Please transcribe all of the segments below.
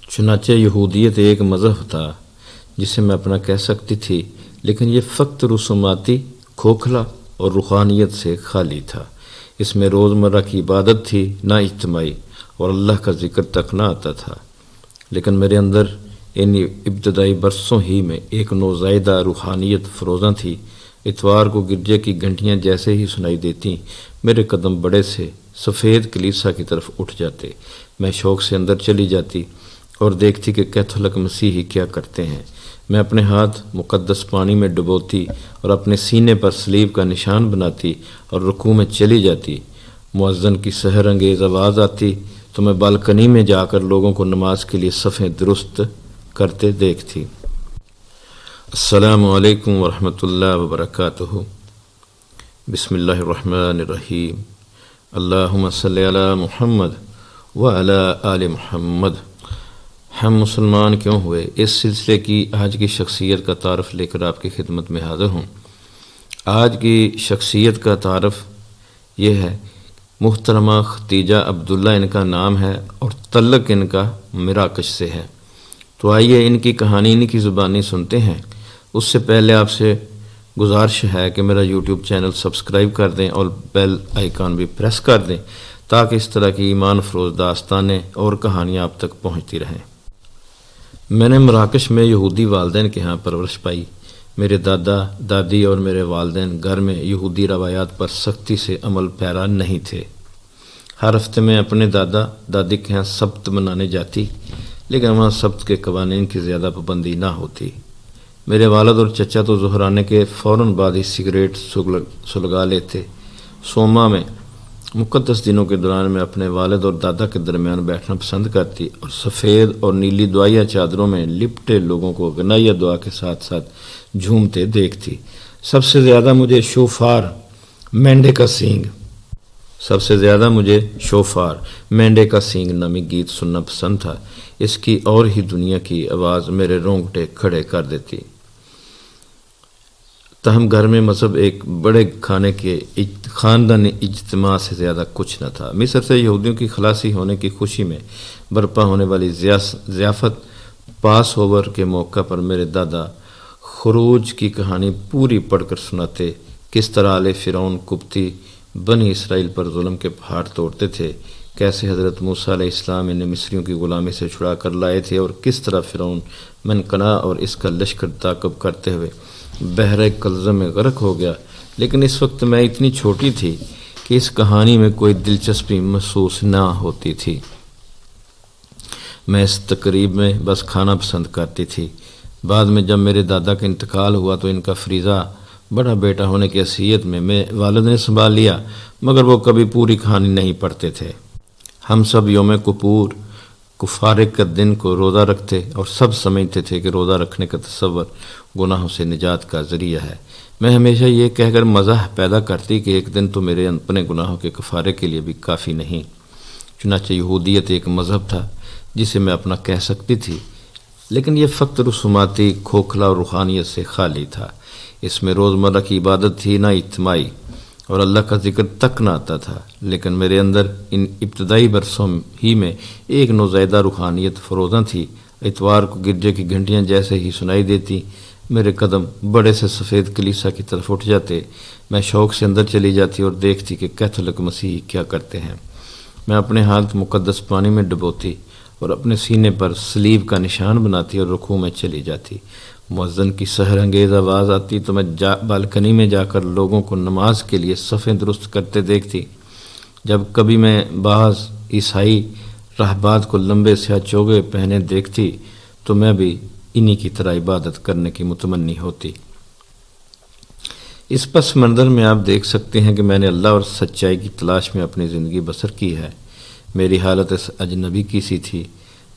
چنانچہ یہودیت ایک مذہب تھا جسے میں اپنا کہہ سکتی تھی، لیکن یہ فقط رسوماتی، کھوکھلا اور روحانیت سے خالی تھا۔ اس میں روزمرہ کی عبادت تھی، نہ اجتماعی، اور اللہ کا ذکر تک نہ آتا تھا۔ لیکن میرے اندر ان ابتدائی برسوں ہی میں ایک نوزائیدہ روحانیت فروزاں تھی۔ اتوار کو گرجے کی گھنٹیاں جیسے ہی سنائی دیتیں، میرے قدم بڑے سے سفید کلیسا کی طرف اٹھ جاتے۔ میں شوق سے اندر چلی جاتی اور دیکھتی کہ کیتھولک مسیحی کیا کرتے ہیں۔ میں اپنے ہاتھ مقدس پانی میں ڈبوتی اور اپنے سینے پر صلیب کا نشان بناتی اور رکوع میں چلی جاتی۔ مؤذن کی سحر انگیز آواز آتی تو میں بالکنی میں جا کر لوگوں کو نماز کے لیے صفیں درست کرتے دیکھتی۔ السلام علیکم ورحمۃ اللہ وبرکاتہ۔ بسم اللہ الرحمن الرحیم۔ اللہم صلی علی محمد وعلی آل محمد۔ ہم مسلمان کیوں ہوئے، اس سلسلے کی آج کی شخصیت کا تعارف لے کر آپ کی خدمت میں حاضر ہوں۔ آج کی شخصیت کا تعارف یہ ہے، محترمہ ختیجہ عبداللہ ان کا نام ہے اور تعلق ان کا مراکش سے ہے۔ تو آئیے ان کی کہانی ان کی زبانی سنتے ہیں۔ اس سے پہلے آپ سے گزارش ہے کہ میرا یوٹیوب چینل سبسکرائب کر دیں اور بیل آئیکن بھی پریس کر دیں تاکہ اس طرح کی ایمان افروز داستانیں اور کہانیاں آپ تک پہنچتی رہیں۔ میں نے مراکش میں یہودی والدین کے ہاں پرورش پائی۔ میرے دادا دادی اور میرے والدین گھر میں یہودی روایات پر سختی سے عمل پیرا نہیں تھے۔ ہر ہفتے میں اپنے دادا دادی کے ہاں سبت منانے جاتی، لیکن وہاں سبت کے قوانین کی زیادہ پابندی نہ ہوتی۔ میرے والد اور چچا تو ظہرانے کے فوراً بعد ہی سگریٹ سلگا لیتے۔ سوما میں مقدس دنوں کے دوران میں اپنے والد اور دادا کے درمیان بیٹھنا پسند کرتی اور سفید اور نیلی دعائیہ چادروں میں لپٹے لوگوں کو غنائیہ دعا کے ساتھ ساتھ جھومتے دیکھتی۔ سب سے زیادہ مجھے شوفار مینڈے کا سینگ نامی گیت سننا پسند تھا۔ اس کی اور ہی دنیا کی آواز میرے رونگٹے کھڑے کر دیتی۔ تاہم گھر میں مذہب ایک بڑے کھانے کے خاندانی اجتماع سے زیادہ کچھ نہ تھا۔ مصر سے یہودیوں کی خلاصی ہونے کی خوشی میں برپا ہونے والی ضیافت پاس اوور کے موقع پر میرے دادا خروج کی کہانی پوری پڑھ کر سناتے، کس طرح آل فرعون قبطی بنی اسرائیل پر ظلم کے پہاڑ توڑتے تھے، کیسے حضرت موسیٰ علیہ السلام انہیں مصریوں کی غلامی سے چھڑا کر لائے تھے، اور کس طرح فرعون منقنا اور اس کا لشکر تعاقب کرتے ہوئے بحر کلزم میں غرق ہو گیا۔ لیکن اس وقت میں اتنی چھوٹی تھی کہ اس کہانی میں کوئی دلچسپی محسوس نہ ہوتی تھی۔ میں اس تقریب میں بس کھانا پسند کرتی تھی۔ بعد میں جب میرے دادا کا انتقال ہوا تو ان کا فریضہ بڑا بیٹا ہونے کی حیثیت میں والد نے سنبھال لیا، مگر وہ کبھی پوری کہانی نہیں پڑھتے تھے۔ ہم سب یوم کپور کفارے کا دن کو روزہ رکھتے اور سب سمجھتے تھے کہ روزہ رکھنے کا تصور گناہوں سے نجات کا ذریعہ ہے۔ میں ہمیشہ یہ کہہ کر مزاح پیدا کرتی کہ ایک دن تو میرے اپنے گناہوں کے کفارے کے لیے بھی کافی نہیں۔ چنانچہ یہودیت ایک مذہب تھا جسے میں اپنا کہہ سکتی تھی، لیکن یہ فقط رسوماتی، کھوکھلا اور روحانیت سے خالی تھا۔ اس میں روزمرہ کی عبادت تھی، نہ اجتماعی، اور اللہ کا ذکر تک نہ آتا تھا۔ لیکن میرے اندر ان ابتدائی برسوں ہی میں ایک نوزائیدہ روحانیت فروزاں تھی۔ اتوار کو گرجے کی گھنٹیاں جیسے ہی سنائی دیتی، میرے قدم بڑے سے سفید کلیسا کی طرف اٹھ جاتے۔ میں شوق سے اندر چلی جاتی اور دیکھتی کہ کیتھولک مسیحی کیا کرتے ہیں۔ میں اپنے ہاتھ مقدس پانی میں ڈبوتی اور اپنے سینے پر صلیب کا نشان بناتی اور رکوع میں چلی جاتی۔ مؤذن کی سحر انگیز آواز آتی تو میں بالکنی میں جا کر لوگوں کو نماز کے لیے صفیں درست کرتے دیکھتی۔ جب کبھی میں بعض عیسائی راہبات کو لمبے سیاہ چوگے پہنے دیکھتی تو میں بھی انہی کی طرح عبادت کرنے کی متمنی ہوتی۔ اس پس منظر میں آپ دیکھ سکتے ہیں کہ میں نے اللہ اور سچائی کی تلاش میں اپنی زندگی بسر کی ہے۔ میری حالت اس اجنبی کی سی تھی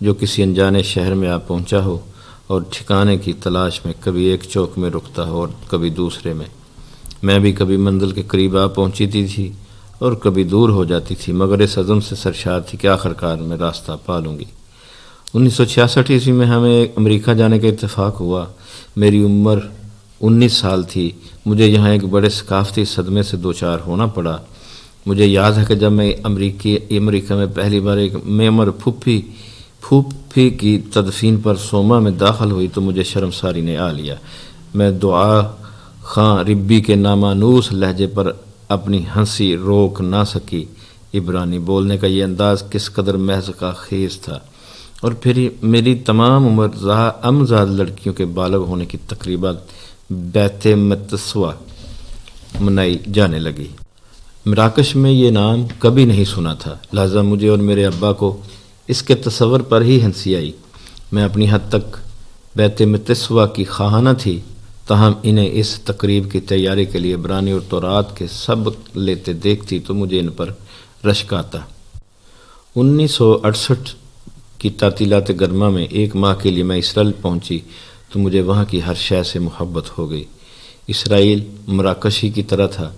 جو کسی انجانے شہر میں آپ پہنچا ہو اور ٹھکانے کی تلاش میں کبھی ایک چوک میں رکتا ہو اور کبھی دوسرے میں۔ میں بھی کبھی منزل کے قریب آ پہنچی تھی اور کبھی دور ہو جاتی تھی، مگر اس عزم سے سرشار تھی کہ آخرکار میں راستہ پا لوں گی۔ 1966 عیسوی میں ہمیں امریکہ جانے کا اتفاق ہوا۔ میری عمر 19 سال تھی۔ مجھے یہاں ایک بڑے ثقافتی صدمے سے دوچار ہونا پڑا۔ مجھے یاد ہے کہ جب میں امریکہ میں پہلی بار ایک معمر پھپھی پھوپھی کی تدفین پر سوما میں داخل ہوئی تو مجھے شرمساری نے آ لیا۔ میں دعا خاں ربی کے نامانوس لہجے پر اپنی ہنسی روک نہ سکی۔ عبرانی بولنے کا یہ انداز کس قدر محض خیز تھا، اور پھر میری تمام عمر امزاد لڑکیوں کے بالغ ہونے کی تقریبات بیت متسوہ منائی جانے لگی۔ مراکش میں یہ نام کبھی نہیں سنا تھا، لہذا مجھے اور میرے ابا کو اس کے تصور پر ہی ہنسی آئی۔ میں اپنی حد تک بیت متسوہ کی خواہاں نہ تھی، تاہم انہیں اس تقریب کی تیاری کے لیے عبرانی اور تورات کے سبق لیتے دیکھتی تو مجھے ان پر رشک آتا۔ 1968 کی تعطیلات گرما میں ایک ماہ کے لیے میں اسرائیل پہنچی تو مجھے وہاں کی ہر شے سے محبت ہو گئی۔ اسرائیل مراکشی کی طرح تھا،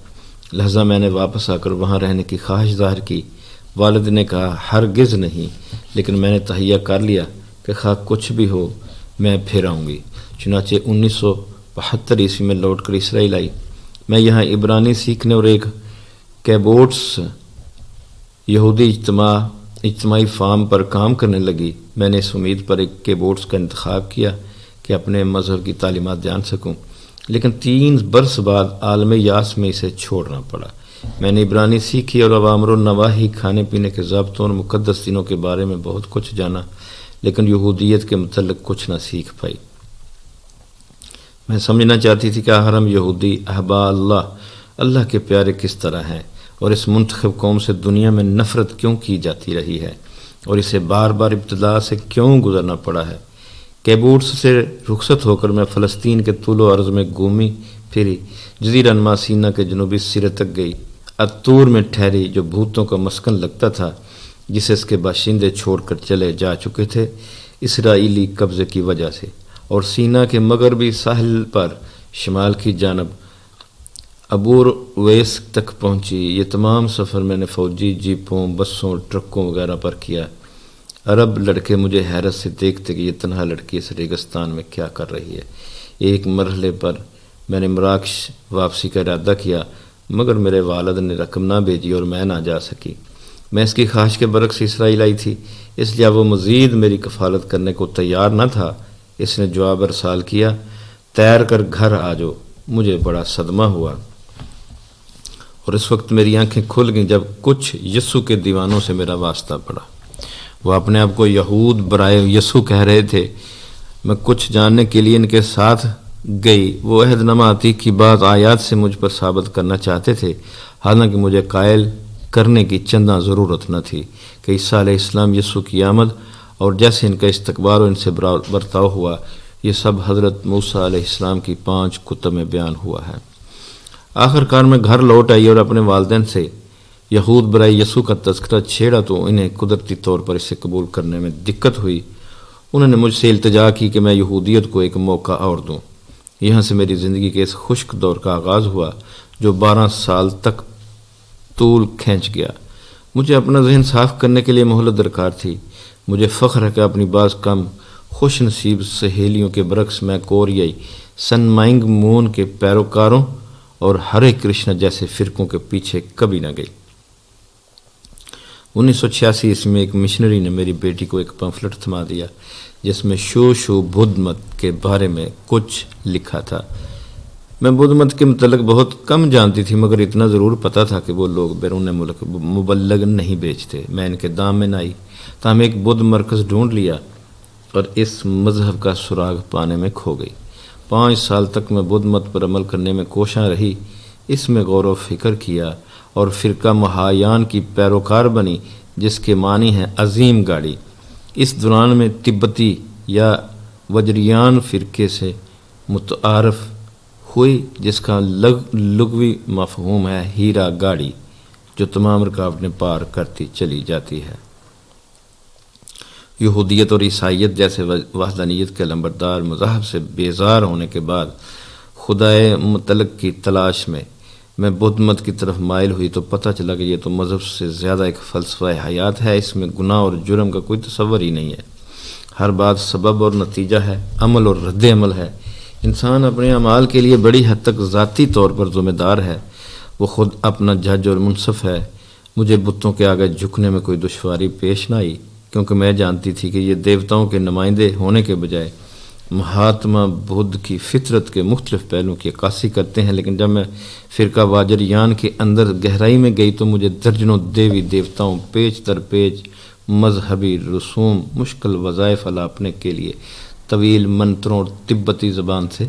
لہذا میں نے واپس آ کر وہاں رہنے کی خواہش ظاہر کی۔ والد نے کہا ہرگز نہیں، لیکن میں نے تہیہ کر لیا کہ خواہ کچھ بھی ہو میں پھر آؤں گی۔ چنانچہ 1972 عیسوی میں لوٹ کر اسرائیل آئی۔ میں یہاں عبرانی سیکھنے اور ایک کیبوٹس یہودی اجتماعی فارم پر کام کرنے لگی۔ میں نے اس امید پر ایک کیبوٹس کا انتخاب کیا کہ اپنے مذہب کی تعلیمات جان سکوں، لیکن 3 برس بعد عالم یاس میں اسے چھوڑنا پڑا۔ میں نے عبرانی سیکھی اور اوامر و نواہی، کھانے پینے کے ضابطوں اور مقدس دنوں کے بارے میں بہت کچھ جانا، لیکن یہودیت کے متعلق کچھ نہ سیکھ پائی۔ میں سمجھنا چاہتی تھی کہ آخر ہم یہودی احباء اللہ کے پیارے کس طرح ہیں، اور اس منتخب قوم سے دنیا میں نفرت کیوں کی جاتی رہی ہے، اور اسے بار بار ابتلا سے کیوں گزرنا پڑا ہے۔ کیبوٹس سے رخصت ہو کر میں فلسطین کے طول و عرض میں گھومی پھری، جزیرہ نما سینا کے جنوبی سرے تک گئی، اتور میں ٹھہری جو بھوتوں کا مسکن لگتا تھا، جسے اس کے باشندے چھوڑ کر چلے جا چکے تھے اسرائیلی قبضے کی وجہ سے، اور سینا کے مغربی ساحل پر شمال کی جانب ابور ویس تک پہنچی۔ یہ تمام سفر میں نے فوجی جیپوں، بسوں، ٹرکوں وغیرہ پر کیا۔ عرب لڑکے مجھے حیرت سے دیکھتے کہ یہ تنہا لڑکی اس ریگستان میں کیا کر رہی ہے۔ ایک مرحلے پر میں نے مراکش واپسی کا ارادہ کیا، مگر میرے والد نے رقم نہ بھیجی اور میں نہ جا سکی۔ میں اس کی خواہش کے برعکس اسرائیل آئی تھی، اس لیے وہ مزید میری کفالت کرنے کو تیار نہ تھا۔ اس نے جواب ارسال کیا، تیر کر گھر آ جاؤ۔ مجھے بڑا صدمہ ہوا، اور اس وقت میری آنکھیں کھل گئیں جب کچھ یسوع کے دیوانوں سے میرا واسطہ پڑا۔ وہ اپنے آپ کو یہود برائے یسوع کہہ رہے تھے۔ میں کچھ جاننے کے لیے ان کے ساتھ گئی۔ وہ عہد نامہ عتیق کی بعض آیات سے مجھ پر ثابت کرنا چاہتے تھے، حالانکہ مجھے قائل کرنے کی چنداں ضرورت نہ تھی کہ عیسیٰ علیہ السلام یسوع کی آمد اور جیسے ان کا استقبال اور ان سے برتاؤ ہوا، یہ سب حضرت موسیٰ علیہ السلام کی 5 کتب میں بیان ہوا ہے۔ آخر کار میں گھر لوٹ آئی اور اپنے والدین سے یہود برائے یسوع کا تذکرہ چھیڑا تو انہیں قدرتی طور پر اسے قبول کرنے میں دقت ہوئی۔ انہوں نے مجھ سے التجا کی کہ میں یہودیت کو ایک موقع اور دوں۔ یہاں سے میری زندگی کے اس خشک دور کا آغاز ہوا جو 12 سال تک طول کھینچ گیا۔ مجھے اپنا ذہن صاف کرنے کے لیے مہلت درکار تھی۔ مجھے فخر ہے کہ اپنی بعض کم خوش نصیب سہیلیوں کے برعکس میں کوریائی سن مائنگ مون کے پیروکاروں اور ہرے کرشنا جیسے فرقوں کے پیچھے کبھی نہ گئی۔ 1986 عیسوی میں ایک مشنری نے میری بیٹی کو ایک پمفلٹ تھما دیا جس میں شو بدھ مت کے بارے میں کچھ لکھا تھا۔ میں بدھ مت کے متعلق بہت کم جانتی تھی، مگر اتنا ضرور پتا تھا کہ وہ لوگ بیرون ملک مبلغ نہیں بیچتے۔ میں ان کے دام میں نہ آئی، تاہم ایک بدھ مرکز ڈھونڈ لیا اور اس مذہب کا سراغ پانے میں کھو گئی۔ 5 سال تک میں بدھ مت پر عمل کرنے میں کوشاں رہی، اس میں غور و فکر کیا اور فرقہ مہایان کی پیروکار بنی، جس کے معنی ہیں عظیم گاڑی۔ اس دوران میں تبتی یا وجریان فرقے سے متعارف ہوئی، جس کا لغوی مفہوم ہے ہیرا گاڑی، جو تمام رکاوٹیں پار کرتی چلی جاتی ہے۔ یہودیت اور عیسائیت جیسے وحدانیت کے لمبردار مذاہب سے بیزار ہونے کے بعد خدائے مطلق کی تلاش میں بدھ مت کی طرف مائل ہوئی تو پتہ چلا کہ یہ تو مذہب سے زیادہ ایک فلسفہ حیات ہے۔ اس میں گناہ اور جرم کا کوئی تصور ہی نہیں ہے، ہر بات سبب اور نتیجہ ہے، عمل اور رد عمل ہے۔ انسان اپنے اعمال کے لیے بڑی حد تک ذاتی طور پر ذمہ دار ہے، وہ خود اپنا جج اور منصف ہے۔ مجھے بتوں کے آگے جھکنے میں کوئی دشواری پیش نہ آئی، کیونکہ میں جانتی تھی کہ یہ دیوتاؤں کے نمائندے ہونے کے بجائے مہاتما بدھ کی فطرت کے مختلف پہلوؤں کی عکاسی کرتے ہیں۔ لیکن جب میں فرقہ واجریان کے اندر گہرائی میں گئی تو مجھے درجنوں دیوی دیوتاؤں، پیچ در پیچ مذہبی رسوم، مشکل وظائف الاپنے کے لیے طویل منتروں اور تبتی زبان سے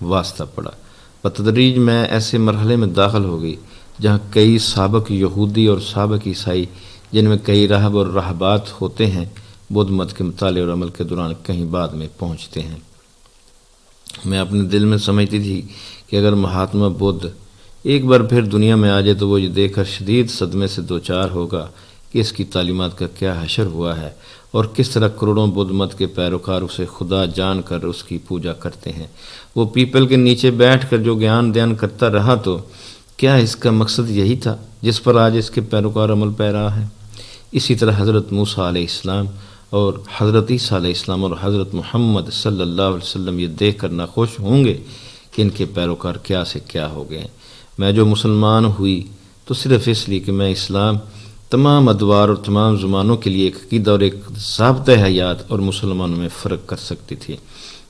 واسطہ پڑا۔ بتدریج میں ایسے مرحلے میں داخل ہو گئی جہاں کئی سابق یہودی اور سابق عیسائی، جن میں کئی راہب اور راہبات ہوتے ہیں، بدھ مت کے مطالعے اور عمل کے دوران کہیں بعد میں پہنچتے ہیں۔ میں اپنے دل میں سمجھتی تھی کہ اگر مہاتما بدھ ایک بار پھر دنیا میں آ جائے تو وہ یہ دیکھ کر شدید صدمے سے دوچار ہوگا کہ اس کی تعلیمات کا کیا حشر ہوا ہے اور کس طرح کروڑوں بدھ مت کے پیروکار اسے خدا جان کر اس کی پوجا کرتے ہیں۔ وہ پیپل کے نیچے بیٹھ کر جو گیان دیان کرتا رہا تو کیا اس کا مقصد یہی تھا جس پر آج اس کے پیروکار عمل پیرا ہے؟ اسی طرح حضرت موسیٰ علیہ السلام اور حضرت عیسیٰ علیہ السلام اور حضرت محمد صلی اللہ علیہ وسلم یہ دیکھ کر ناخوش ہوں گے کہ ان کے پیروکار کیا سے کیا ہو گئے ہیں۔ میں جو مسلمان ہوئی تو صرف اس لیے کہ میں اسلام تمام ادوار اور تمام زمانوں کے لیے ایک عقیدہ اور ایک ضابطۂ حیات اور مسلمانوں میں فرق کر سکتی تھی۔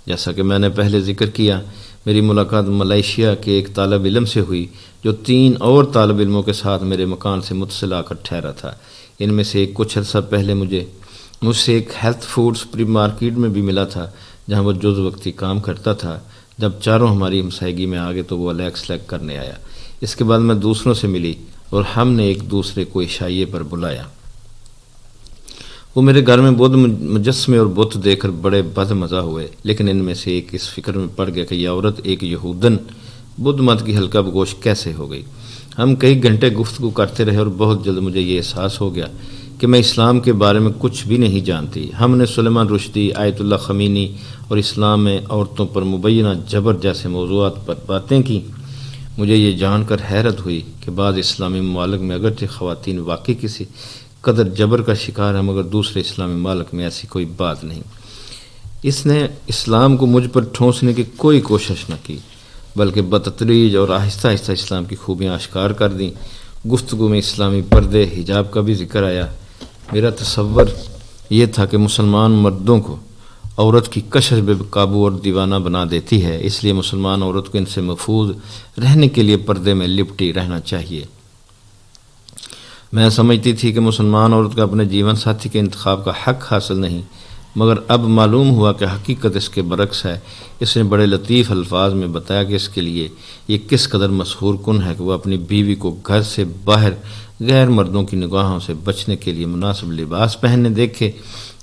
جیسا کہ میں نے پہلے ذکر کیا، میری ملاقات ملائیشیا کے ایک طالب علم سے ہوئی جو 3 اور طالب علموں کے ساتھ میرے مکان سے متصل آ کر ٹھہرا تھا۔ ان میں سے ایک کچھ عرصہ پہلے مجھ سے ایک ہیلتھ فوڈ سپری مارکیٹ میں بھی ملا تھا جہاں وہ جز وقتی کام کرتا تھا۔ جب چاروں ہماری ہمسائیگی میں آ گئے تو وہ لیگ کرنے آیا۔ اس کے بعد میں دوسروں سے ملی اور ہم نے ایک دوسرے کو عشائیے پر بلایا۔ وہ میرے گھر میں بدھ مجسمے اور بت دیکھ کر بڑے بد مزہ ہوئے، لیکن ان میں سے ایک اس فکر میں پڑ گیا کہ یہ عورت ایک یہودن بدھ مت کی حلقہ بگوش کیسے ہو گئی۔ ہم کئی گھنٹے گفتگو کرتے رہے اور بہت جلد مجھے یہ احساس ہو گیا کہ میں اسلام کے بارے میں کچھ بھی نہیں جانتی۔ ہم نے سلیمان رشدی، آیت اللہ خمینی اور اسلام میں عورتوں پر مبینہ جبر جیسے موضوعات پر باتیں کی۔ مجھے یہ جان کر حیرت ہوئی کہ بعض اسلامی ممالک میں اگرچہ خواتین واقعی کسی قدر جبر کا شکار ہیں، مگر دوسرے اسلامی ممالک میں ایسی کوئی بات نہیں۔ اس نے اسلام کو مجھ پر ٹھونسنے کی کوئی کوشش نہ کی، بلکہ بتدریج اور آہستہ آہستہ اسلام کی خوبیاں اشکار کر دیں۔ گفتگو میں اسلامی پردے، حجاب کا بھی ذکر آیا۔ میرا تصور یہ تھا کہ مسلمان مردوں کو عورت کی کشش بے قابو اور دیوانہ بنا دیتی ہے، اس لیے مسلمان عورت کو ان سے محفوظ رہنے کے لیے پردے میں لپٹی رہنا چاہیے۔ میں سمجھتی تھی کہ مسلمان عورت کا اپنے جیون ساتھی کے انتخاب کا حق حاصل نہیں، مگر اب معلوم ہوا کہ حقیقت اس کے برعکس ہے۔ اس نے بڑے لطیف الفاظ میں بتایا کہ اس کے لیے یہ کس قدر مسحور کن ہے کہ وہ اپنی بیوی کو گھر سے باہر غیر مردوں کی نگاہوں سے بچنے کے لیے مناسب لباس پہننے دیکھے،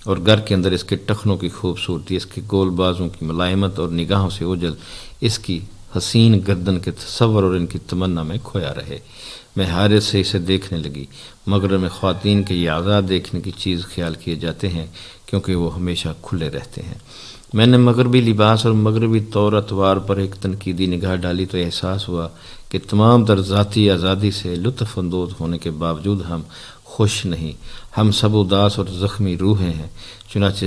اور گھر کے اندر اس کے ٹخنوں کی خوبصورتی، اس کے گول بازوں کی ملائمت اور نگاہوں سے اوجل اس کی حسین گردن کے تصور اور ان کی تمنا میں کھویا رہے۔ میں حیرت سے اسے دیکھنے لگی۔ مغرب میں خواتین کے یہ آزاد دیکھنے کی چیز خیال کیے جاتے ہیں کیونکہ وہ ہمیشہ کھلے رہتے ہیں۔ میں نے مغربی لباس اور مغربی طور اطوار پر ایک تنقیدی نگاہ ڈالی تو احساس ہوا کہ تمام تر ذاتی آزادی سے لطف اندوز ہونے کے باوجود ہم خوش نہیں، ہم سب اداس اور زخمی روحیں ہیں، چنانچہ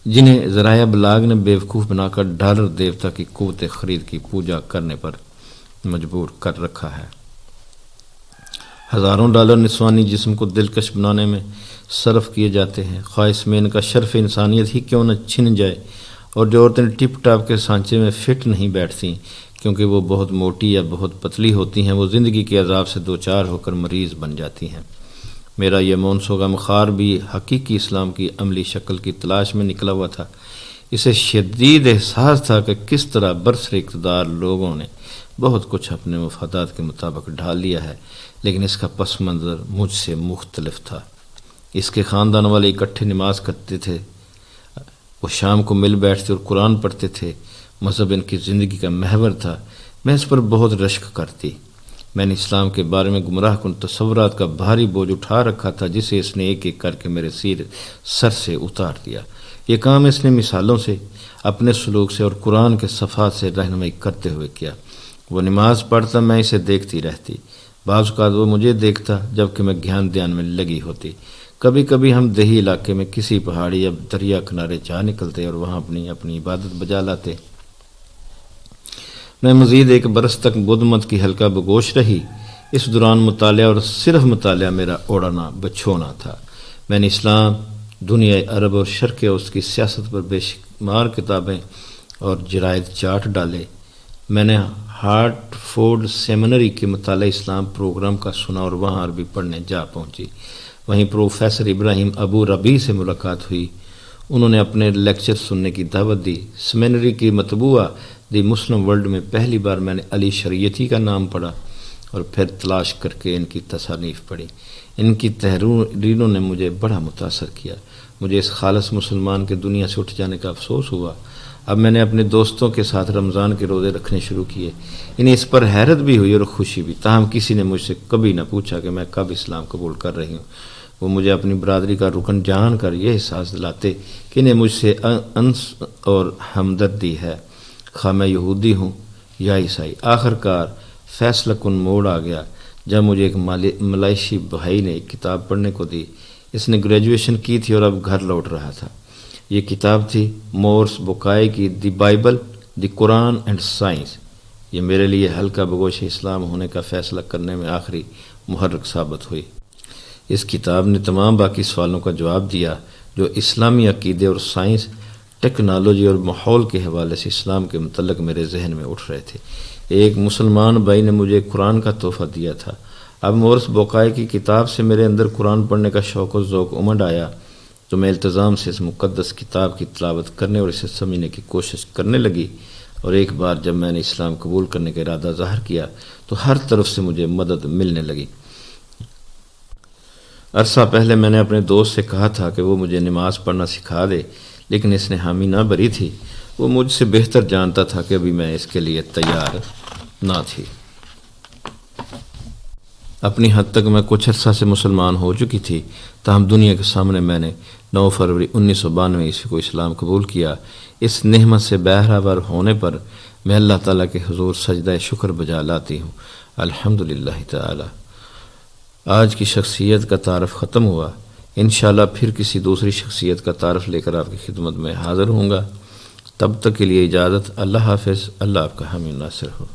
جنہیں ذرائع ابلاغ نے بیوقوف بنا کر ڈالر دیوتا کی قوت خرید کی پوجا کرنے پر مجبور کر رکھا ہے۔ ہزاروں ڈالر نسوانی جسم کو دلکش بنانے میں صرف کیے جاتے ہیں، خواہ اس میں ان کا شرف انسانیت ہی کیوں نہ چھن جائے۔ اور جو عورتیں ٹپ ٹاپ کے سانچے میں فٹ نہیں بیٹھتی کیونکہ وہ بہت موٹی یا بہت پتلی ہوتی ہیں، وہ زندگی کے عذاب سے دوچار ہو کر مریض بن جاتی ہیں۔ میرا یہ مونسو غم خار بھی حقیقی اسلام کی عملی شکل کی تلاش میں نکلا ہوا تھا۔ اسے شدید احساس تھا کہ کس طرح برسر اقتدار لوگوں نے بہت کچھ اپنے مفادات کے مطابق ڈھال لیا ہے، لیکن اس کا پس منظر مجھ سے مختلف تھا۔ اس کے خاندان والے اکٹھے نماز کرتے تھے، وہ شام کو مل بیٹھتے اور قرآن پڑھتے تھے، مذہب ان کی زندگی کا محور تھا۔ میں اس پر بہت رشک کرتی۔ میں نے اسلام کے بارے میں گمراہ کن تصورات کا بھاری بوجھ اٹھا رکھا تھا جسے اس نے ایک ایک کر کے میرے سر سے اتار دیا۔ یہ کام اس نے مثالوں سے، اپنے سلوک سے اور قرآن کے صفحات سے رہنمائی کرتے ہوئے کیا۔ وہ نماز پڑھتا، میں اسے دیکھتی رہتی۔ بعض اوقات وہ مجھے دیکھتا جبکہ میں گھیان دھیان میں لگی ہوتی۔ کبھی کبھی ہم دیہی علاقے میں کسی پہاڑی یا دریا کنارے جا نکلتے اور وہاں اپنی عبادت بجا لاتے۔ میں مزید 1 برس تک بدھ مت کی حلقہ بگوش رہی۔ اس دوران مطالعہ اور صرف مطالعہ میرا اوڑھنا بچھونا تھا۔ میں نے اسلام، دنیا عرب اور شرق اوسط کی سیاست پر بے شمار کتابیں اور جرائد چاٹ ڈالے۔ میں نے ہارٹ فورڈ سیمنری کے مطالعہ اسلام پروگرام کا سنا اور وہاں عربی پڑھنے جا پہنچی۔ وہیں پروفیسر ابراہیم ابو ربیع سے ملاقات ہوئی۔ انہوں نے اپنے لیکچر سننے کی دعوت دی۔ سیمنری کی مطبوعہ دی مسلم ورلڈ میں پہلی بار میں نے علی شریعتی کا نام پڑھا اور پھر تلاش کر کے ان کی تصانیف پڑھی۔ ان کی تحریروں نے مجھے بڑا متاثر کیا۔ مجھے اس خالص مسلمان کے دنیا سے اٹھ جانے کا افسوس ہوا۔ اب میں نے اپنے دوستوں کے ساتھ رمضان کے روزے رکھنے شروع کیے۔ انہیں اس پر حیرت بھی ہوئی اور خوشی بھی، تاہم کسی نے مجھ سے کبھی نہ پوچھا کہ میں کب اسلام قبول کر رہی ہوں۔ وہ مجھے اپنی برادری کا رکن جان کر یہ احساس دلاتے کہ انہیں مجھ سے انس اور ہمدردی ہے، خواہ میں یہودی ہوں یا عیسائی۔ آخر کار فیصلہ کن موڑ آ گیا جب مجھے ایک ملائشی بھائی نے ایک کتاب پڑھنے کو دی۔ اس نے گریجویشن کی تھی اور اب گھر لوٹ رہا تھا۔ یہ کتاب تھی مورس بوکائے کی the Bible, the Quran and science. یہ میرے لیے ہلکا بگوش اسلام ہونے کا فیصلہ کرنے میں آخری محرک ثابت ہوئی۔ اس کتاب نے تمام باقی سوالوں کا جواب دیا جو اسلامی عقیدے اور سائنس، ٹیکنالوجی اور ماحول کے حوالے سے اسلام کے متعلق میرے ذہن میں اٹھ رہے تھے۔ ایک مسلمان بھائی نے مجھے قرآن کا تحفہ دیا تھا۔ اب مورس بوکائے کی کتاب سے میرے اندر قرآن پڑھنے کا شوق و ذوق امڈ آیا، تو میں التزام سے اس مقدس کتاب کی تلاوت کرنے اور اسے سمجھنے کی کوشش کرنے لگی۔ اور ایک بار جب میں نے اسلام قبول کرنے کا ارادہ ظاہر کیا تو ہر طرف سے مجھے مدد ملنے لگی۔ عرصہ پہلے میں نے اپنے دوست سے کہا تھا کہ وہ مجھے نماز پڑھنا سکھا دے، لیکن اس نے حامی نہ بھری تھی۔ وہ مجھ سے بہتر جانتا تھا کہ ابھی میں اس کے لیے تیار نہ تھی۔ اپنی حد تک میں کچھ عرصہ سے مسلمان ہو چکی تھی، تاہم دنیا کے سامنے میں نے 9 فروری 1992 عیسوی کو اسلام قبول کیا۔ اس نعمت سے بہرہور ہونے پر میں اللہ تعالیٰ کے حضور سجدہ شکر بجا لاتی ہوں۔ الحمدللہ تعالی۔ آج کی شخصیت کا تعارف ختم ہوا۔ انشاءاللہ پھر کسی دوسری شخصیت کا تعارف لے کر آپ کی خدمت میں حاضر ہوں گا۔ تب تک کے لیے اجازت۔ اللہ حافظ۔ اللہ آپ کا حامی ناصر ہو۔